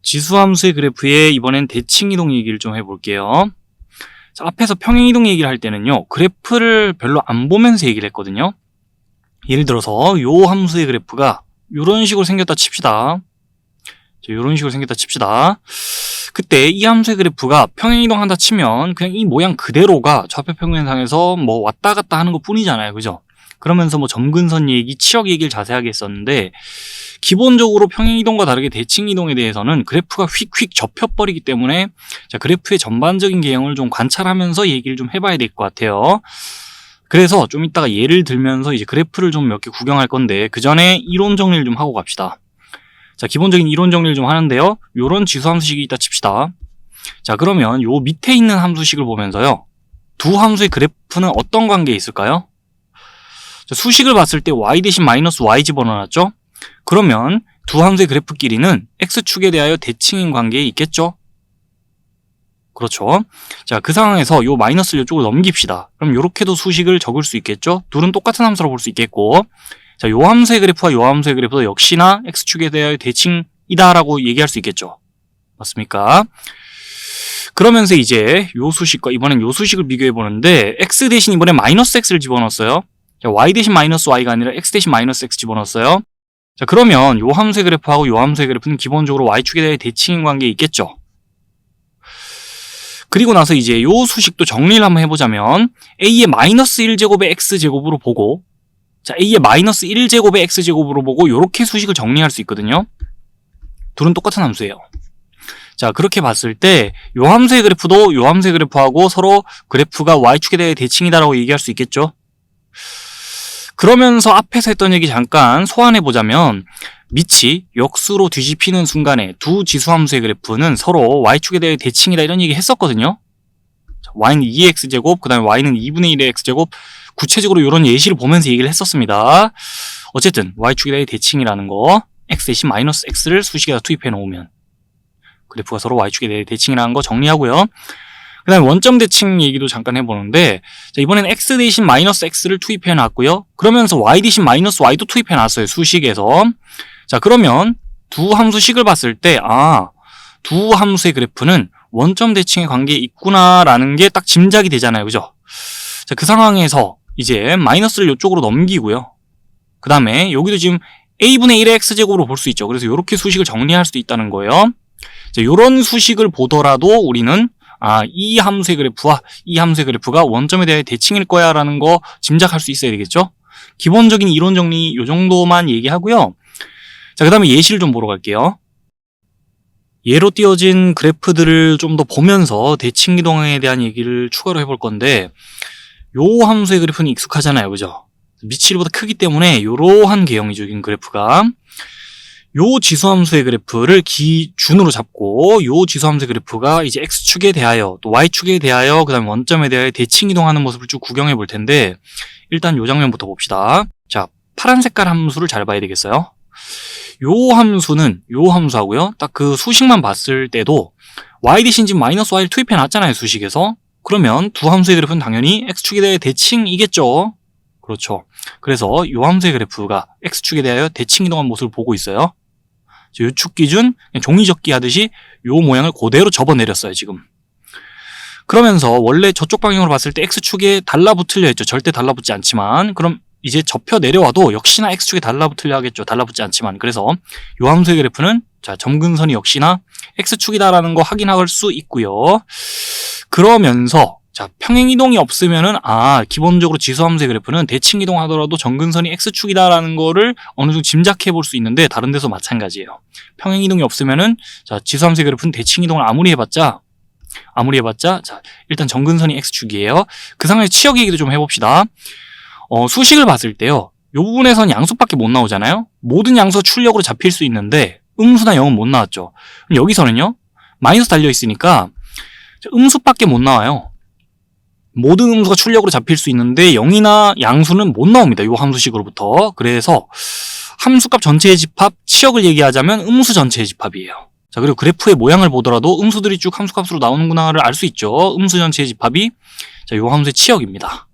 지수함수의 그래프에 이번엔 대칭이동 얘기를 좀 해볼게요. 자, 앞에서 평행이동 얘기를 할 때는요, 그래프를 별로 안 보면서 얘기를 했거든요. 예를 들어서 요 함수의 그래프가 이런 식으로 생겼다 칩시다. 이런 식으로 생겼다 칩시다. 그때 이 함수의 그래프가 평행이동 한다 치면 그냥 이 모양 그대로가 좌표 평면상에서 뭐 왔다 갔다 하는 것 뿐이잖아요. 그죠? 그러면서 뭐 점근선 얘기, 치역 얘기를 자세하게 했었는데, 기본적으로 평행이동과 다르게 대칭이동에 대해서는 그래프가 휙휙 접혀버리기 때문에, 자, 그래프의 전반적인 개형을 좀 관찰하면서 얘기를 좀 해봐야 될 것 같아요. 그래서 좀 이따가 예를 들면서 이제 그래프를 좀 몇 개 구경할 건데, 그 전에 이론 정리를 좀 하고 갑시다. 자, 기본적인 이론 정리를 좀 하는데요, 요런 지수함수식이 있다 칩시다. 자, 그러면 요 밑에 있는 함수식을 보면서요, 두 함수의 그래프는 어떤 관계에 있을까요? 자, 수식을 봤을 때 y 대신 마이너스 y 집어넣어놨죠? 그러면 두 함수의 그래프끼리는 x축에 대하여 대칭인 관계에 있겠죠? 그렇죠. 자, 그 상황에서 요 마이너스를 이쪽으로 넘깁시다. 그럼 요렇게도 수식을 적을 수 있겠죠? 둘은 똑같은 함수로 볼 수 있겠고, 자, 요 함수의 그래프와 요 함수의 그래프도 역시나 x축에 대하여 대칭이다라고 얘기할 수 있겠죠? 맞습니까? 그러면서 이제 요 수식과 이번엔 요 수식을 비교해 보는데, x 대신 이번에 마이너스 x를 집어넣었어요. 자, y 대신 마이너스 y가 아니라 x 대신 마이너스 x 집어넣었어요. 자, 그러면 요 함수의 그래프하고 요 함수의 그래프는 기본적으로 y축에 대해 대칭인 관계에 있겠죠. 그리고 나서 이제 요 수식도 정리를 한번 해보자면, a의 마이너스 1제곱의 x제곱으로 보고, 자, a의 마이너스 1제곱의 x제곱으로 보고 요렇게 수식을 정리할 수 있거든요. 둘은 똑같은 함수예요. 자, 그렇게 봤을 때 요 함수의 그래프도 요 함수의 그래프하고 서로 그래프가 y축에 대해 대칭이다라고 얘기할 수 있겠죠. 그러면서 앞에서 했던 얘기 잠깐 소환해보자면, 밑이 역수로 뒤집히는 순간에 두 지수함수의 그래프는 서로 y축에 대해 대칭이다 이런 얘기 했었거든요. y는 2x제곱, 그 다음에 y는 2분의 1의 x제곱, 구체적으로 이런 예시를 보면서 얘기를 했었습니다. 어쨌든 y축에 대해 대칭이라는 거, x 대신 마이너스 x를 수식에다 투입해 놓으면 그래프가 서로 y축에 대해 대칭이라는 거 정리하고요. 그 다음에 원점 대칭 얘기도 잠깐 해보는데, 자, 이번에는 x 대신 마이너스 x를 투입해 놨고요. 그러면서 y 대신 마이너스 y도 투입해 놨어요, 수식에서. 자, 그러면 두 함수식을 봤을 때, 두 함수의 그래프는 원점 대칭의 관계에 있구나라는 게 딱 짐작이 되잖아요. 그죠? 자, 그 상황에서 이제 마이너스를 이쪽으로 넘기고요. 그 다음에 여기도 지금 a분의 1의 x제곱으로 볼 수 있죠. 그래서 이렇게 수식을 정리할 수도 있다는 거예요. 자, 이런 수식을 보더라도 우리는 이 함수의 그래프와 이 함수의 그래프가 원점에 대해 대칭일 거야 라는 거 짐작할 수 있어야 되겠죠. 기본적인 이론 정리 요 정도만 얘기하고요. 자, 그 다음에 예시를 좀 보러 갈게요. 예로 띄어진 그래프들을 좀 더 보면서 대칭 이동에 대한 얘기를 추가로 해볼 건데, 요 함수의 그래프는 익숙하잖아요. 그죠? 밑이 1보다 크기 때문에 요러한 개형이죠, 그래프가. 요 지수함수의 그래프를 기준으로 잡고, 요 지수함수의 그래프가 이제 x축에 대하여 또 y축에 대하여 그 다음에 원점에 대하여 대칭 이동하는 모습을 쭉 구경해 볼 텐데, 일단 요 장면부터 봅시다. 자, 파란 색깔 함수를 잘 봐야 되겠어요. 요 함수는 요 함수하고요, 딱 그 수식만 봤을 때도 y 대신 지금 마이너스 y를 투입해 놨잖아요, 수식에서. 그러면 두 함수의 그래프는 당연히 x축에 대해 대칭이겠죠. 그렇죠. 그래서 요 함수의 그래프가 x축에 대하여 대칭 이동한 모습을 보고 있어요. 요 축 기준 그냥 종이접기 하듯이 요 모양을 그대로 접어내렸어요, 지금. 그러면서 원래 저쪽 방향으로 봤을 때 x축에 달라붙으려 했죠. 절대 달라붙지 않지만. 그럼 이제 접혀 내려와도 역시나 x축에 달라붙으려 하겠죠. 달라붙지 않지만. 그래서 요 함수의 그래프는, 자, 점근선이 역시나 x축이다라는 거 확인할 수 있고요. 그러면서, 자, 평행이동이 없으면은, 기본적으로 지수함수의 그래프는 대칭이동 하더라도 점근선이 x축이다라는 거를 어느 정도 짐작해 볼 수 있는데, 다른 데서 마찬가지예요. 평행이동이 없으면은, 자, 지수함수의 그래프는 대칭이동을 아무리 해봤자, 자, 일단 점근선이 x축이에요. 그 상황에서 치역 얘기도 좀 해봅시다. 수식을 봤을 때요, 요 부분에선 양수밖에 못 나오잖아요. 모든 양수가 출력으로 잡힐 수 있는데 음수나 0은 못 나왔죠. 그럼 여기서는요, 마이너스 달려 있으니까 음수밖에 못 나와요. 모든 음수가 출력으로 잡힐 수 있는데 0이나 양수는 못 나옵니다, 요 함수식으로부터. 그래서 함수값 전체의 집합, 치역을 얘기하자면 음수 전체의 집합이에요. 자, 그리고 그래프의 모양을 보더라도 음수들이 쭉 함수값으로 나오는구나를 알 수 있죠. 음수 전체의 집합이, 자, 요 함수의 치역입니다.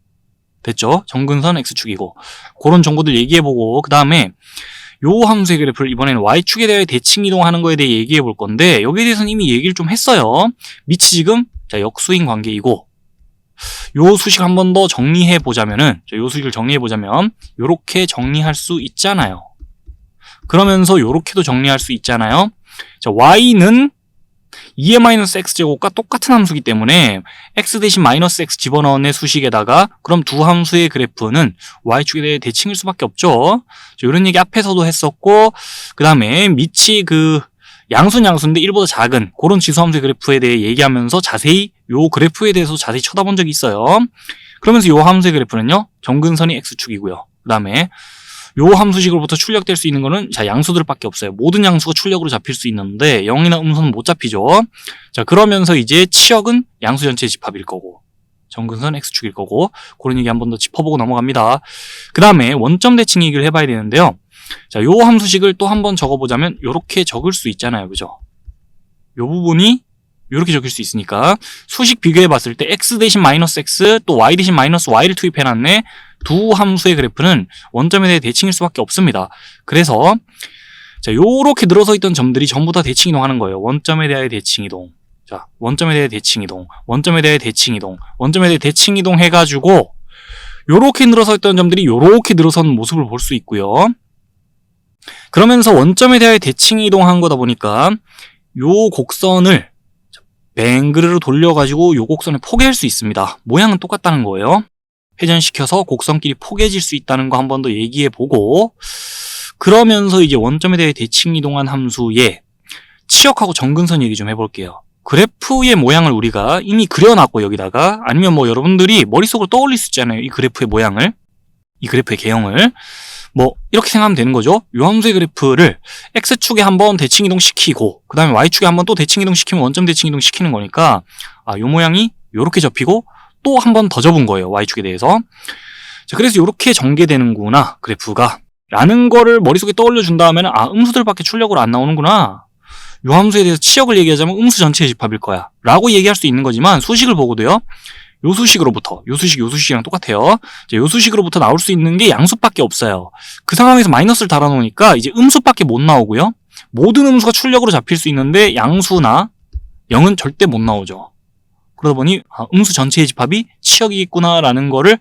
됐죠? 점근선 x축이고, 그런 정보들 얘기해보고, 그 다음에 요 함수의 그래프를 이번에는 y축에 대해 대칭 이동하는 거에 대해 얘기해 볼 건데, 여기에 대해서는 이미 얘기를 좀 했어요. 밑이 지금 역수인 관계이고, 요 수식 한 번 더 정리해 보자면은, 요 수식을 정리해 보자면 요렇게 정리할 수 있잖아요. 그러면서 요렇게도 정리할 수 있잖아요. y는 2의-x제곱과 똑같은 함수이기 때문에 x 대신 -x 집어넣은 수식에다가 그럼 두 함수의 그래프는 y축에 대해 대칭일 수밖에 없죠. 이런 얘기 앞에서도 했었고, 그 다음에 밑이 양수는 양수인데 1보다 작은 그런 지수함수의 그래프에 대해 얘기하면서 자세히 요 그래프에 대해서 자세히 쳐다본 적이 있어요. 그러면서 요 함수의 그래프는요, 정근선이 x축이고요. 그 다음에 요 함수식으로부터 출력될 수 있는 거는 양수들밖에 없어요. 모든 양수가 출력으로 잡힐 수 있는데 0이나 음수는 못 잡히죠. 자, 그러면서 이제 치역은 양수 전체의 집합일 거고, 정근선 x축일 거고, 그런 얘기 한 번 더 짚어보고 넘어갑니다. 그 다음에 원점 대칭 얘기를 해봐야 되는데요. 자, 요 함수식을 또 한 번 적어보자면 요렇게 적을 수 있잖아요. 그죠? 요 부분이 요렇게 적일 수 있으니까 수식 비교해 봤을 때 x 대신 -x 또 y 대신 -y를 투입해놨네. 두 함수의 그래프는 원점에 대해 대칭일 수밖에 없습니다. 그래서 자, 요렇게 늘어서 있던 점들이 전부 다 대칭 이동하는 거예요. 원점에 대해 대칭 이동. 자, 원점에 대해 대칭 이동. 원점에 대해 대칭 이동. 원점에 대해 대칭 이동 해가지고 요렇게 늘어서 있던 점들이 요렇게 늘어서는 모습을 볼 수 있고요. 그러면서 원점에 대해 대칭 이동한 거다 보니까 요 곡선을 뱅그르르 돌려가지고 요 곡선을 포개할 수 있습니다. 모양은 똑같다는 거예요. 회전시켜서 곡선끼리 포개질 수 있다는 거 한 번 더 얘기해보고, 그러면서 이제 원점에 대해 대칭 이동한 함수의 치역하고 정근선 얘기 좀 해볼게요. 그래프의 모양을 우리가 이미 그려놨고 여기다가, 아니면 뭐 여러분들이 머릿속으로 떠올릴 수 있잖아요. 이 그래프의 모양을, 이 그래프의 개형을 이렇게 생각하면 되는 거죠. 요 함수의 그래프를 x축에 한번 대칭 이동시키고 그 다음에 y축에 한번 또 대칭 이동시키면 원점 대칭 이동시키는 거니까, 요 모양이 요렇게 접히고 또 한 번 더 접은 거예요. y축에 대해서. 자, 그래서 요렇게 전개되는구나 그래프가 라는 거를 머릿속에 떠올려 준 다음에는 음수들밖에 출력으로 안 나오는구나, 요 함수에 대해서 치역을 얘기하자면 음수 전체의 집합일 거야 라고 얘기할 수 있는 거지만, 수식을 보고도요, 요 수식으로부터, 요 수식이랑 똑같아요. 요 수식으로부터 나올 수 있는 게 양수밖에 없어요. 그 상황에서 마이너스를 달아놓으니까 이제 음수밖에 못 나오고요. 모든 음수가 출력으로 잡힐 수 있는데 양수나 0은 절대 못 나오죠. 그러다 보니 음수 전체의 집합이 치역이겠구나라는 거를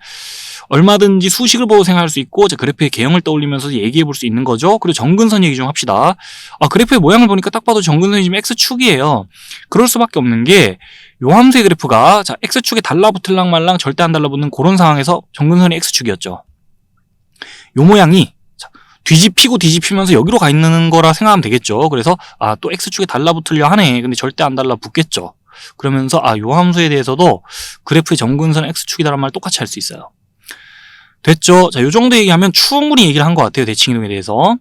얼마든지 수식을 보고 생각할 수 있고, 그래프의 개형을 떠올리면서 얘기해 볼 수 있는 거죠. 그리고 정근선 얘기 좀 합시다. 그래프의 모양을 보니까 딱 봐도 정근선이 지금 x축이에요. 그럴 수밖에 없는 게, 요 함수의 그래프가 x축에 달라붙을랑 말랑 절대 안 달라붙는 그런 상황에서 정근선이 x축이었죠. 요 모양이 뒤집히면서 여기로 가 있는 거라 생각하면 되겠죠. 그래서 또 x축에 달라붙으려 하네. 근데 절대 안 달라붙겠죠. 그러면서 요 함수에 대해서도 그래프의 정근선 x축이다라는 말 똑같이 할 수 있어요. 됐죠? 자, 요 정도 얘기하면 충분히 얘기를 한 것 같아요. 대칭 이동에 대해서.